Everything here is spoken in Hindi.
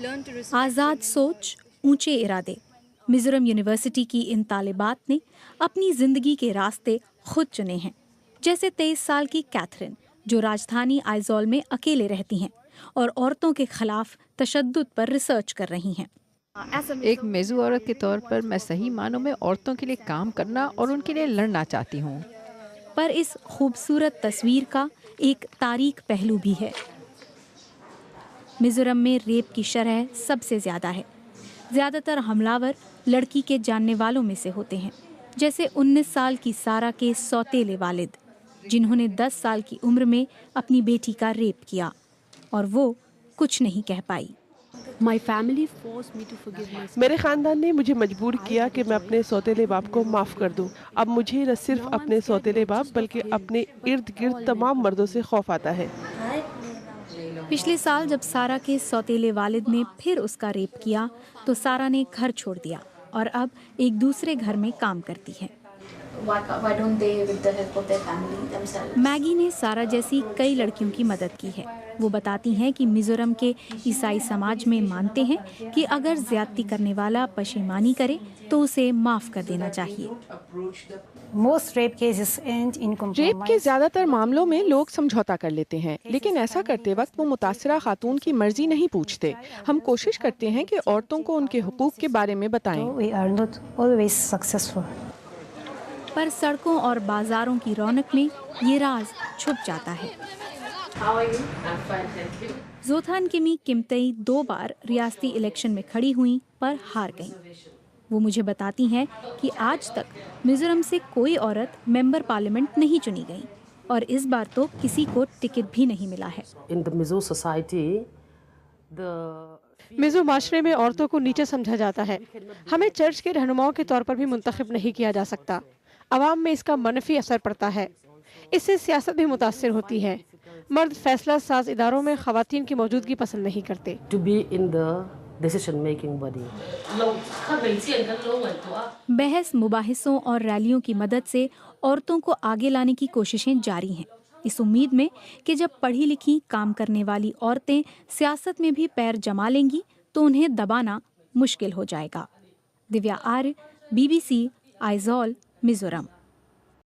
आज़ाद सोच, ऊंचे इरादे। मिजोरम यूनिवर्सिटी की इन तालिबात ने अपनी जिंदगी के रास्ते खुद चुने हैं। जैसे 23 साल की कैथरीन, जो राजधानी आइजोल में अकेले रहती हैं और औरतों के खिलाफ तशद्दुद पर रिसर्च कर रही हैं। एक मेज़ू औरत के तौर पर मैं सही मानों में औरतों के लिए काम करना और उनके लिए लड़ना चाहती हूँ। पर इस खूबसूरत तस्वीर का एक तारीख पहलू भी है। मिजोरम में रेप की शरह सबसे ज्यादा है। ज्यादातर हमलावर लड़की के जानने वालों में से होते हैं, जैसे 19 साल की सारा के सौतेले वालिद, जिन्होंने 10 साल की उम्र में अपनी बेटी का रेप किया और वो कुछ नहीं कह पाई। मेरे खानदान ने मुझे मजबूर किया कि मैं अपने सौतेले बाप को माफ़ कर दूं। अब मुझे न सिर्फ अपने सौतेले बाप बल्कि अपने इर्द गिर्द तमाम मर्दों से खौफ आता है। पिछले साल जब सारा के सौतेले वालिद ने फिर उसका रेप किया तो सारा ने घर छोड़ दिया और अब एक दूसरे घर में काम करती है। मैगी ने सारा जैसी कई लड़कियों की मदद की है। वो बताती हैं कि मिजोरम के ईसाई समाज में मानते हैं कि अगर ज्यादती करने वाला पशेमानी करे तो उसे माफ कर देना चाहिए। रेप के ज्यादातर मामलों में लोग समझौता कर लेते हैं, लेकिन ऐसा करते वक्त वो मुतासिरा खातून की मर्जी नहीं पूछते। हम कोशिश करते हैं कि औरतों को उनके हुकूक के बारे में बताएं। पर सड़कों और बाजारों की रौनक में ये राज छुप जाता है। जोथान किमी किमतई 2 बार रियासती इलेक्शन में खड़ी हुई पर हार गईं। वो मुझे बताती हैं कि आज तक मिजोरम से कोई औरत मेंबर पार्लियामेंट नहीं चुनी गई और इस बार तो किसी को टिकट भी नहीं मिला है। मिज़ो माशरे में औरतों को नीचे समझा जाता है। हमें चर्च के रहनुमाओं के तौर पर भी मुंतखब नहीं किया जा सकता। अवाम में इसका मनफी असर पड़ता है। इससे सियासत भी मुतासिर होती है। मर्द फैसला साज इदारों में खवातीन की मौजूदगी पसंद नहीं करते। बहस, मुबाहिसों और रैलियों की मदद से औरतों को आगे लाने की कोशिशें जारी हैं, इस उम्मीद में कि जब पढ़ी लिखी काम करने वाली औरतें सियासत में भी पैर जमा लेंगी तो उन्हें दबाना मुश्किल हो जाएगा। दिव्या आर्य, BBC, आइजोल, मिजोरम।